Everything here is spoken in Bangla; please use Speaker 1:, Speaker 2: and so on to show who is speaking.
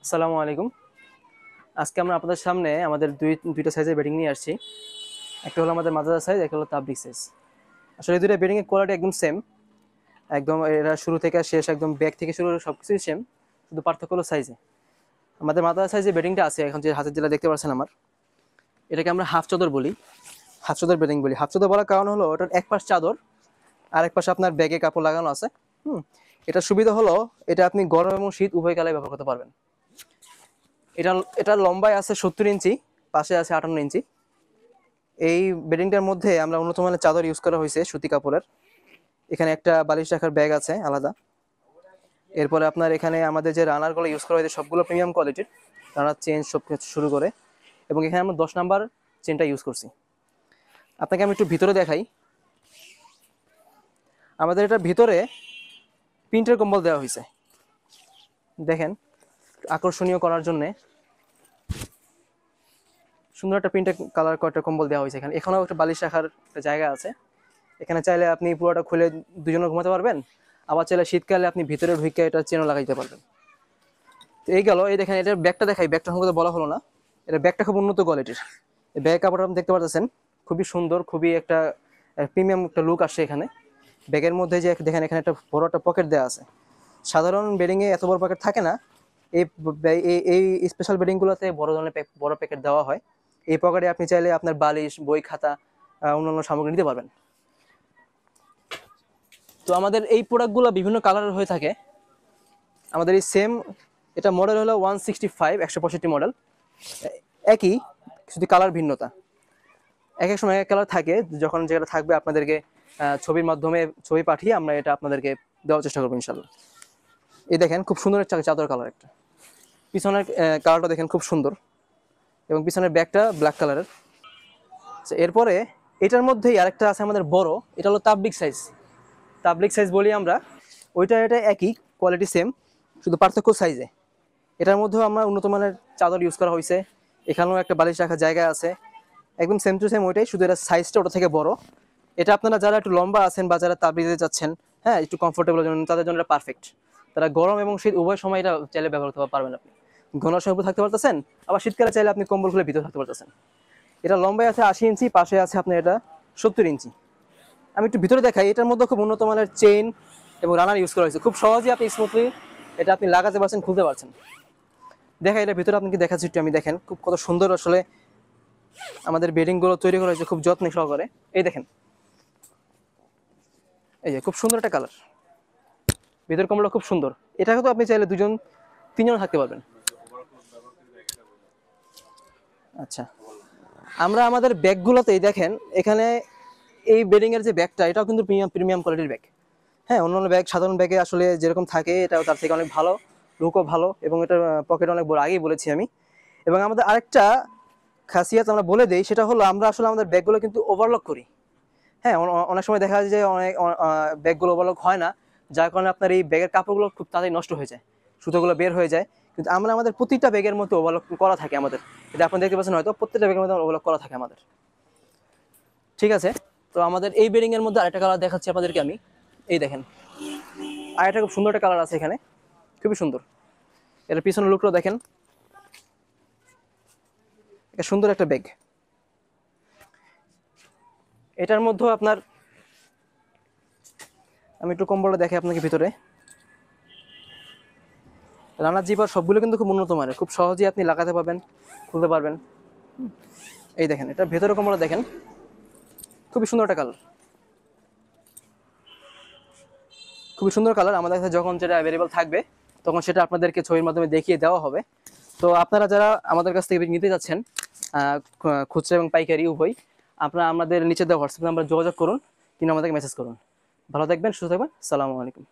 Speaker 1: আসসালামু আলাইকুম। আজকে আমরা আপনাদের সামনে আমাদের দুইটা সাইজের বেডিং নিয়ে আসছি। একটা হলো আমাদের মাদ্রাজা সাইজ, একটা হলো তাবলিগ সাইজ। আসলে এই দুইটা বেডিং এর কোয়ালিটি একদম সেম, একদম এরা শুরু থেকে শেষ একদম ব্যাক থেকে শুরু করে সবকিছুই সেম, শুধু পার্থক্য হলো সাইজে। আমাদের মাদ্রাজা সাইজের বেডিংটা আছে এখন যে হাতের জেলা দেখতে পাচ্ছেন আমার, এটাকে আমরা হাফ চাদর বলি, হাফ চাদর বেডিং বলি। হাফ চাদর বলার কারণ হলো ওটার এক পাশ চাদর আর এক পাশে আপনার ব্যাগে কাপড় লাগানো আছে। হুম, এটা সুবিধা হলো এটা আপনি গরম এবং শীত উভয় কালে ব্যবহার করতে পারবেন। এটা এটা লম্বায় আছে 70 ইঞ্চি, পাশে আছে 58 ইঞ্চি। এই বেডিংটার মধ্যে আমরা উন্নত মানের চাদর ইউজ করা হয়েছে সুতি কাপড়ের। এখানে একটা বালিশ রাখার ব্যাগ আছে আলাদা। এরপরে আপনার এখানে আমাদের যে রানারগুলো ইউজ করা হয়েছে সবগুলো প্রিমিয়াম কোয়ালিটির, রানার চেন সব কিছু শুরু করে। এবং এখানে আমরা 10 নাম্বার চেনটা ইউজ করছি। আপনাকে আমি একটু ভিতরে দেখাই। আমাদের এটার ভিতরে প্রিন্টের কম্বল দেওয়া হয়েছে, দেখেন আকর্ষণীয় করার জন্যে সুন্দর একটা প্রিন্টের কালার কয়েকটা কম্বল দেওয়া হয়েছে। এখানে এখানেও একটা বালিশ রাখার একটা জায়গা আছে। এখানে চাইলে আপনি পুরোটা খুলে দুজনে ঘুমাতে পারবেন, আবার চাইলে শীতকালে আপনি ভিতরে ঢুকে এটা চেনও লাগাইতে পারবেন। তো এই গেল। এই দেখেন এটার ব্যাগটা দেখাই, ব্যাগটা সম্পর্কে বলা হলো না। এটা ব্যাগটা খুব উন্নত কোয়ালিটির। এই ব্যাগ কাপড়টা আপনি দেখতে পাচ্ছেন, খুবই সুন্দর, খুবই একটা প্রিমিয়াম একটা লুক আসছে এখানে। ব্যাগের মধ্যে যে দেখেন এখানে একটা বড় একটা পকেট দেওয়া আছে। সাধারণ বেডিংয়ে এত বড় পকেট থাকে না। এই এই স্পেশাল বেডিংগুলোতে বড় ধরনের বড় প্যাকেট দেওয়া হয়। এই পকেটে আপনি চাইলে আপনার বালিশ, বই, খাতা, অন্যান্য সামগ্রী নিতে পারবেন। তো আমাদের এই প্রোডাক্টগুলো বিভিন্ন কালারের হয়ে থাকে। আমাদের এই সেম এটা মডেল হলো 165, 165 মডেল। একই, শুধু কালার ভিন্নতা। এক এক সময় এক কালার থাকে, যখন যেটা থাকবে আপনাদেরকে ছবির মাধ্যমে ছবি পাঠিয়ে আমরা এটা আপনাদেরকে দেওয়ার চেষ্টা করবো ইনশাল্লাহ। এই দেখেন খুব সুন্দর একটা চাদর কালার একটা। পিছনের কালারটা দেখেন খুব সুন্দর, এবং পিছনের ব্যাগটা ব্ল্যাক কালারের। এরপরে এটার মধ্যেই আরেকটা আছে আমাদের বড়, এটা হলো তাবলিগ সাইজ। তাবলিগ সাইজ বলি আমরা। ওইটা এটা একই কোয়ালিটি সেম, শুধু পার্থক্য সাইজে। এটার মধ্যেও আমরা উন্নত মানের চাদর ইউজ করা হয়েছে। এখানেও একটা বালিশ রাখার জায়গা আছে, একদম সেম টু সেম ওইটাই, শুধু এটা সাইজটা ওটা থেকে বড়। এটা আপনারা যারা একটু লম্বা আছেন বা যারা তাবলিগ দিতে চাচ্ছেন, হ্যাঁ একটু কমফোর্টেবল জন্য, তাদের জন্য এটা পারফেক্ট। তারা গরম এবং শীত উভয় সময় এটা চাইলে ব্যবহার করতে পারবেন। আপনি ঘন সময় উপর থাকতে পারতেছেন, আবার শীতকালে চাইলে আপনি কম্বল খুলে ভিতরে থাকতে পারতেছেন। এটা লম্বায় আছে 80 ইঞ্চি, পাশে আছে আপনার এটা 70 ইঞ্চি। আমি একটু ভিতরে দেখাই। এটার মধ্যে খুব উন্নত মানের চেইন এবং রানার ইউজ করা হয়েছে। খুব সহজেই আপনি স্মুথলি এটা আপনি লাগাতে পারছেন, খুলতে পারছেন। দেখা এটা ভিতরে আপনাকে দেখাচ্ছি একটু। আমি দেখেন খুব কত সুন্দর আসলে আমাদের বেডিংগুলো তৈরি করা হয়েছে খুব যত্ন সহকারে। এই দেখেন, এই যে খুব সুন্দর একটা কালার, ভিতর কমলা খুব সুন্দর। এটা কিন্তু আপনি চাইলে দুজন তিনজন থাকতে পারবেন। আচ্ছা, আমরা আমাদের ব্যাগগুলোতেই দেখেন এখানে এই বেডিং এর যে ব্যাগটা, এটাও কিন্তু প্রিমিয়াম প্রিমিয়াম কোয়ালিটির ব্যাগ। হ্যাঁ, অন্যান্য ব্যাগ সাধারণ ব্যাগে আসলে যেরকম থাকে এটাও তার থেকে অনেক ভালো, লুকও ভালো, এবং এটার পকেট অনেক বড়, আগেই বলেছি আমি। এবং আমাদের আরেকটা খাসিয়াত আমরা বলে দেই, সেটা হলো আমরা আসলে আমাদের ব্যাগগুলো কিন্তু ওভারলক করি। হ্যাঁ, অনেক সময় দেখা যায় যে অনেক ব্যাগগুলো ওভারলক হয় না, যার কারণে আপনার এই ব্যাগের কাপড়গুলো খুব তাড়াতাড়ি নষ্ট হয়ে যায়, সুতোগুলো বের হয়ে যায়। কিন্তু আমরা আমাদের প্রতিটা ব্যাগের মধ্যে ওভারলক করা থাকে আমাদের। এটা আপনারা দেখতে পাচ্ছেন হয়তো, প্রত্যেকটা ব্যাগের মধ্যে ওভারলক করা থাকে আমাদের। ঠিক আছে, তো আমাদের এই বেডিং এর মধ্যে আরেকটা কালার দেখাচ্ছি আপনাদেরকে আমি। এই দেখেন আরেকটা খুব সুন্দর একটা কালার আছে এখানে, খুবই সুন্দর। এর পিছনের লুকটাও দেখেন, এটা সুন্দর একটা ব্যাগ। এটার মধ্যেও আপনার, আমি একটু কম্বলটা দেখে আপনাকে ভিতরে। রানার জিপার সবগুলো কিন্তু খুব উন্নত মানের, খুব সহজেই আপনি লাগাতে পারবেন, খুলতে পারবেন। এই দেখেন এটা ভেতরে কম্বলটা দেখেন, খুবই সুন্দর একটা কালার, খুবই সুন্দর কালার। আমাদের কাছে যখন যেটা অ্যাভেলেবল থাকবে তখন সেটা আপনাদেরকে ছবির মাধ্যমে দেখিয়ে দেওয়া হবে। তো আপনারা যারা আমাদের কাছ থেকে নিতে যাচ্ছেন, খুচরা এবং পাইকারি উভয়, আপনারা আমাদের নিচে দেওয়া হোয়াটসঅ্যাপ নাম্বার যোগাযোগ করুন, কিংবা আমাদেরকে মেসেজ করুন। ভালো থাকবেন, সুস্থ থাকবেন। আসসালামু আলাইকুম।